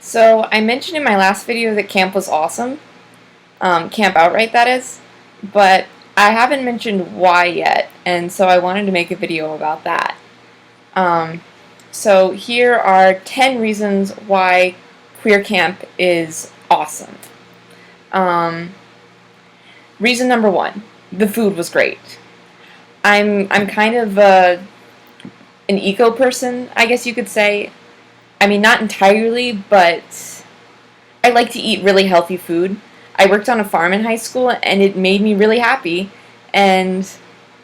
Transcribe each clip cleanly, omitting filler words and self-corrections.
So I mentioned in my last video that camp was awesome, Camp Outright that is, but I haven't mentioned why yet, and so I wanted to make a video about that. Um, so here are 10 reasons why queer camp is awesome. Um, Reason number 1, the food was great. I'm kind of an eco person, I guess you could say. I mean, not entirely, but I like to eat really healthy food. I worked on a farm in high school, and it made me really happy, and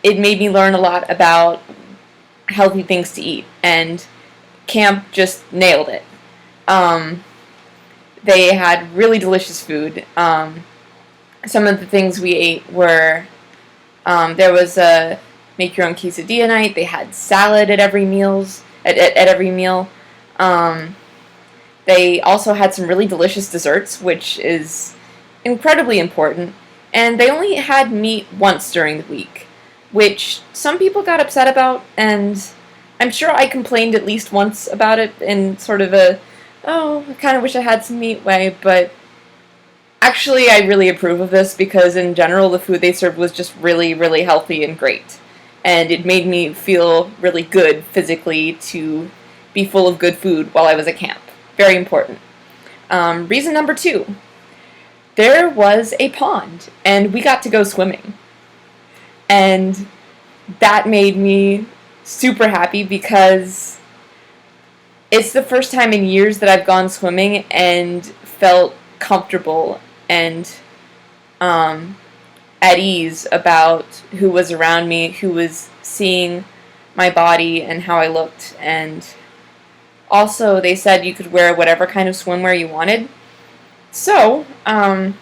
it made me learn a lot about healthy things to eat, and camp just nailed it. Um, they had really delicious food. Some of the things we ate were, there was a make your own quesadilla night. They had salad at every at every meal. Um, They also had some really delicious desserts, which is incredibly important. And they only had meat once during the week, which some people got upset about, and I'm sure I complained at least once about it in sort of a, oh, I kind of wish I had some meat way, but actually I really approve of this because in general the food they served was just really, really healthy and great. And it made me feel really good physically to be full of good food while I was at camp. Very important. Reason number 2, there was a pond, and we got to go swimming. And that made me super happy because it's the first time in years that I've gone swimming and felt comfortable and at ease about who was around me, who was seeing my body and how I looked. And also, they said you could wear whatever kind of swimwear you wanted. So, I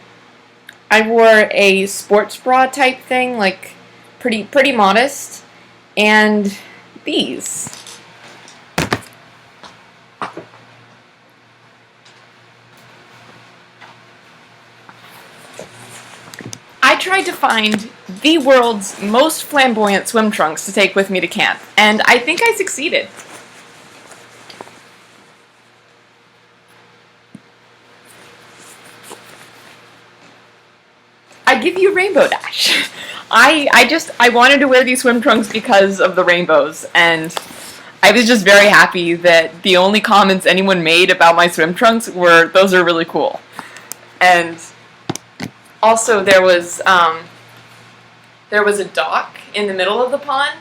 wore a sports bra type thing, like pretty modest, and these. I tried to find the world's most flamboyant swim trunks to take with me to camp, and I think I succeeded. I give you Rainbow Dash. I wanted to wear these swim trunks because of the rainbows, and I was just very happy that the only comments anyone made about my swim trunks were, those are really cool. And also there was a dock in the middle of the pond,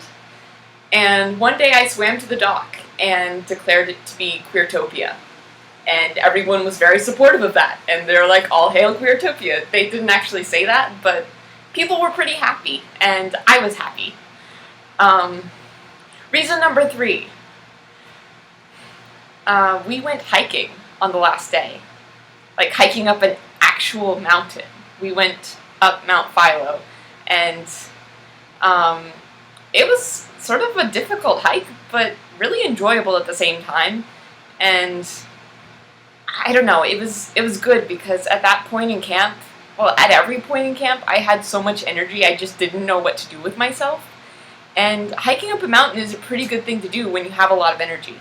and one day I swam to the dock and declared it to be Queertopia. And everyone was very supportive of that, and they're like, all hail Queertopia. They didn't actually say that, but people were pretty happy, and I was happy. Reason number 3. We went hiking on the last day. Like, hiking up an actual mountain. We went up Mount Philo, and it was sort of a difficult hike, but really enjoyable at the same time. And I don't know, it was good because at that point in camp, well, at every point in camp, I had so much energy, I just didn't know what to do with myself. And hiking up a mountain is a pretty good thing to do when you have a lot of energy.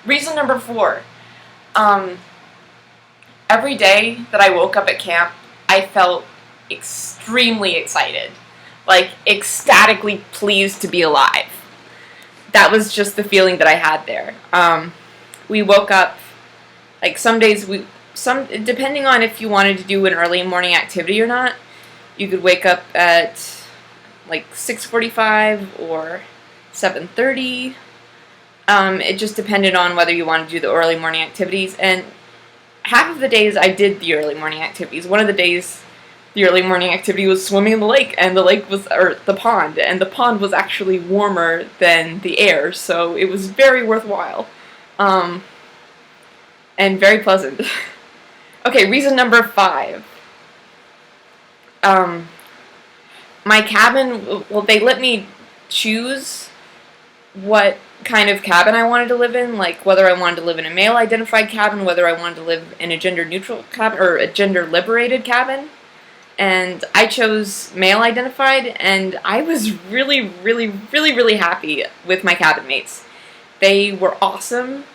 Reason number 4, every day that I woke up at camp, I felt extremely excited, like ecstatically pleased to be alive. That was just the feeling that I had there. We woke up, like some days depending on if you wanted to do an early morning activity or not, you could wake up at like 6:45 or 7:30. It just depended on whether you wanted to do the early morning activities, and half of the days I did the early morning activities. One of the days the early morning activity was swimming in the lake, and the pond, and the pond was actually warmer than the air, so it was very worthwhile. And very pleasant. Okay, reason number 5. My cabin, well, they let me choose what kind of cabin I wanted to live in, like whether I wanted to live in a male-identified cabin, whether I wanted to live in a gender-neutral cabin, or a gender-liberated cabin. And I chose male-identified, and I was really, really, really, really happy with my cabin mates. They were awesome.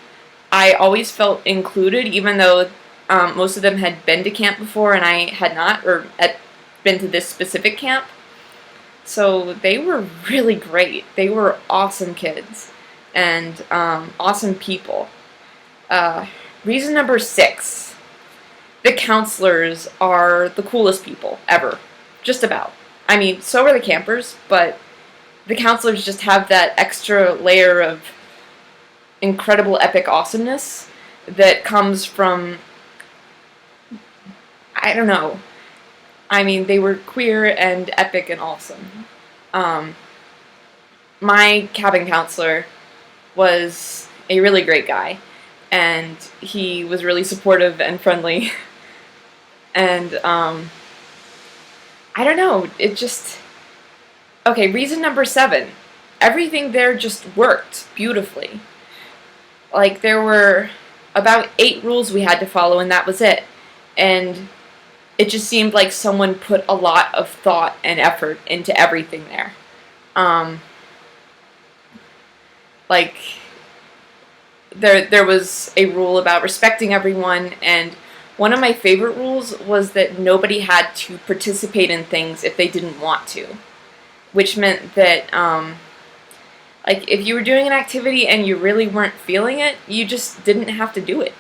I always felt included, even though most of them had been to camp before and I had not, or had been to this specific camp. So they were really great. They were awesome kids and awesome people. Reason number 6. The counselors are the coolest people ever. Just about. I mean, so are the campers, but the counselors just have that extra layer of incredible epic awesomeness that comes from, I don't know. I mean, they were queer and epic and awesome. My cabin counselor was a really great guy, and he was really supportive and friendly. And I don't know, it just... Okay, reason number 7. Everything there just worked beautifully. Like, there were about 8 rules we had to follow, and that was it. And it just seemed like someone put a lot of thought and effort into everything there. Like, there was a rule about respecting everyone, and one of my favorite rules was that nobody had to participate in things if they didn't want to. Which meant that, like, if you were doing an activity and you really weren't feeling it, you just didn't have to do it.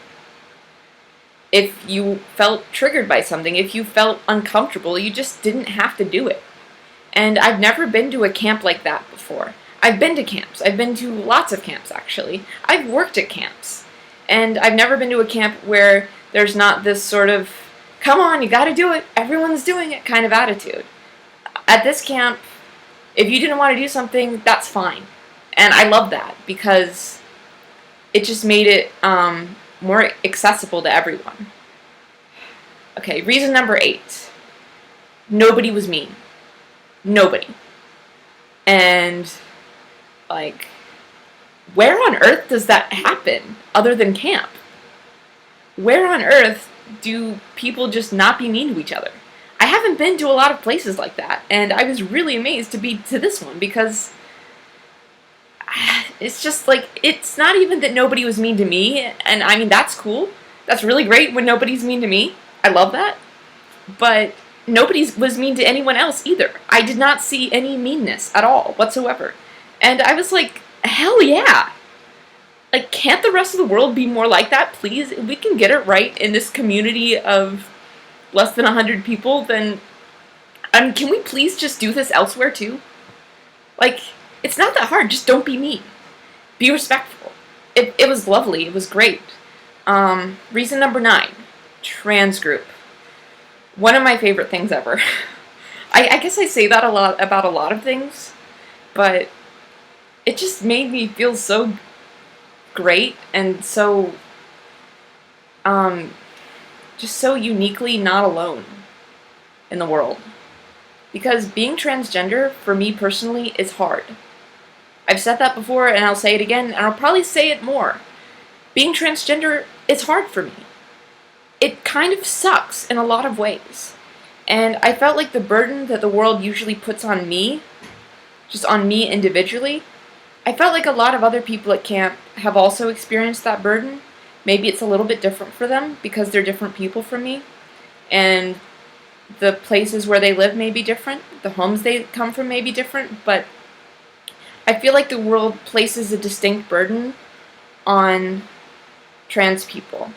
If you felt triggered by something, if you felt uncomfortable, you just didn't have to do it. And I've never been to a camp like that before. I've been to camps. I've been to lots of camps, actually. I've worked at camps. And I've never been to a camp where there's not this sort of, come on, you gotta do it, everyone's doing it kind of attitude. At this camp, if you didn't want to do something, that's fine. And I love that because it just made it more accessible to everyone. Okay, reason number 8. Nobody was mean. Nobody. And, like, where on earth does that happen other than camp? Where on earth do people just not be mean to each other? I haven't been to a lot of places like that, and I was really amazed to be to this one because it's just like, it's not even that nobody was mean to me, and I mean, that's cool. That's really great when nobody's mean to me. I love that. But nobody was mean to anyone else either. I did not see any meanness at all whatsoever. And I was like, hell yeah. Like, can't the rest of the world be more like that, please? If we can get it right in this community of less than 100 people, then, can we please just do this elsewhere too? Like, it's not that hard, just don't be mean. Be respectful. It was lovely, it was great. Reason number 9, trans group. One of my favorite things ever. I guess I say that a lot about a lot of things, but it just made me feel so great and so, just so uniquely not alone in the world. Because being transgender, for me personally, is hard. I've said that before, and I'll say it again, and I'll probably say it more. Being transgender is hard for me. It kind of sucks in a lot of ways. And I felt like the burden that the world usually puts on me, just on me individually, I felt like a lot of other people at camp have also experienced that burden. Maybe it's a little bit different for them because they're different people from me. And the places where they live may be different. The homes they come from may be different. But I feel like the world places a distinct burden on trans people.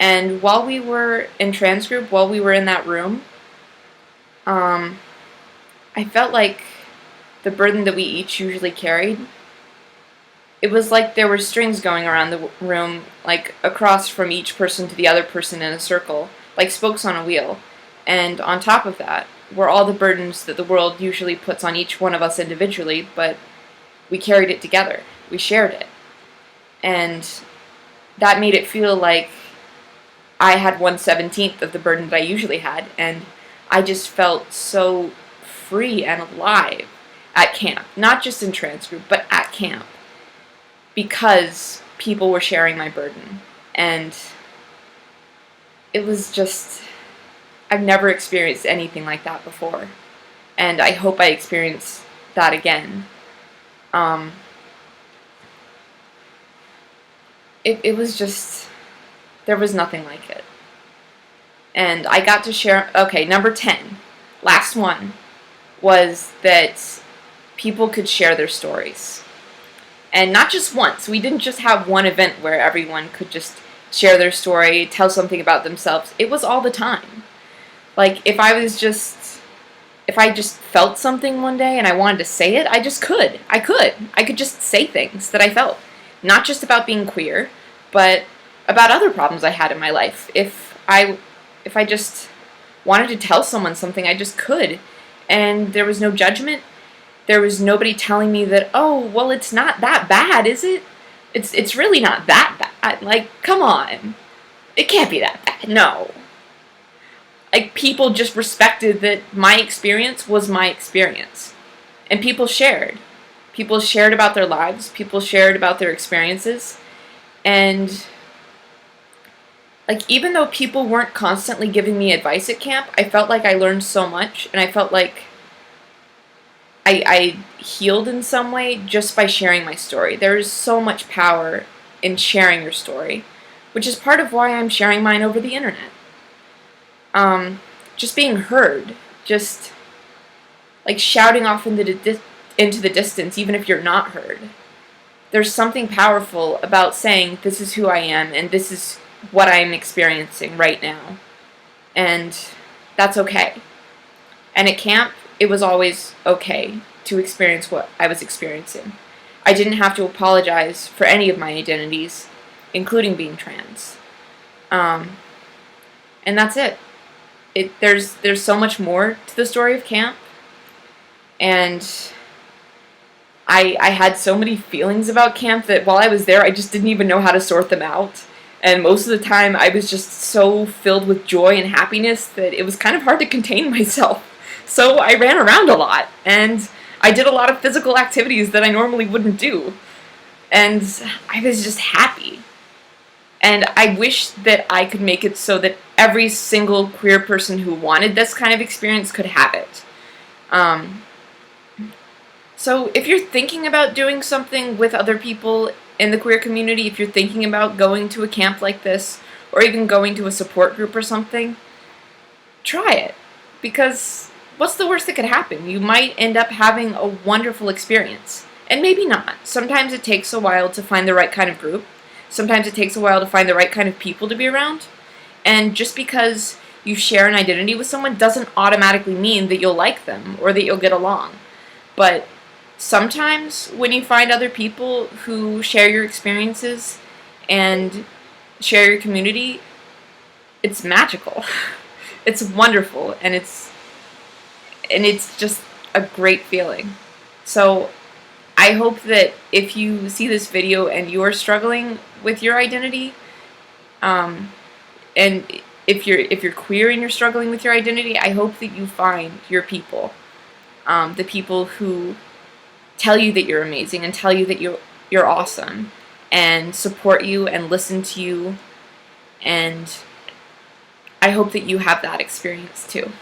And while we were in trans group, while we were in that room, I felt like the burden that we each usually carried, it was like there were strings going around the room, like across from each person to the other person in a circle, like spokes on a wheel. And on top of that were all the burdens that the world usually puts on each one of us individually, but we carried it together. We shared it. And that made it feel like I had 1/17 of the burden that I usually had, and I just felt so free and alive at camp. Not just in trans group, but at camp. Because people were sharing my burden. And it was just, I've never experienced anything like that before. And I hope I experience that again. it was just, there was nothing like it. And I got to share, okay, number 10, last one, was that people could share their stories. And not just once. We didn't just have one event where everyone could just share their story, tell something about themselves. It was all the time. Like, if I just felt something one day and I wanted to say it, I just could. I could just say things that I felt. Not just about being queer, but about other problems I had in my life. If I just wanted to tell someone something, I just could. And there was no judgment. There was nobody telling me that, oh, well, it's not that bad, is it? It's really not that bad. Like, come on. It can't be that bad. No. Like, people just respected that my experience was my experience. And people shared. People shared about their lives. People shared about their experiences. And, like, even though people weren't constantly giving me advice at camp, I felt like I learned so much, and I felt like I healed in some way just by sharing my story. There is so much power in sharing your story, which is part of why I'm sharing mine over the internet. Just being heard, just like shouting off into the distance, even if you're not heard. There's something powerful about saying, this is who I am, and this is what I'm experiencing right now. And that's okay. And at camp, it was always okay to experience what I was experiencing. I didn't have to apologize for any of my identities, including being trans. And that's it. There's so much more to the story of camp, and I had so many feelings about camp that while I was there, I just didn't even know how to sort them out. And most of the time, I was just so filled with joy and happiness that it was kind of hard to contain myself. So I ran around a lot, and I did a lot of physical activities that I normally wouldn't do. And I was just happy. And I wish that I could make it so that every single queer person who wanted this kind of experience could have it. So if you're thinking about doing something with other people in the queer community, if you're thinking about going to a camp like this, or even going to a support group or something, try it. Because what's the worst that could happen? You might end up having a wonderful experience. And maybe not. Sometimes it takes a while to find the right kind of group. Sometimes it takes a while to find the right kind of people to be around. And just because you share an identity with someone doesn't automatically mean that you'll like them or that you'll get along. But sometimes when you find other people who share your experiences and share your community, it's magical. It's wonderful, and it's just a great feeling. So I hope that if you see this video and you're struggling with your identity, and if you're queer and you're struggling with your identity, I hope that you find your people, the people who tell you that you're amazing and tell you that you're awesome, and support you and listen to you, and I hope that you have that experience too.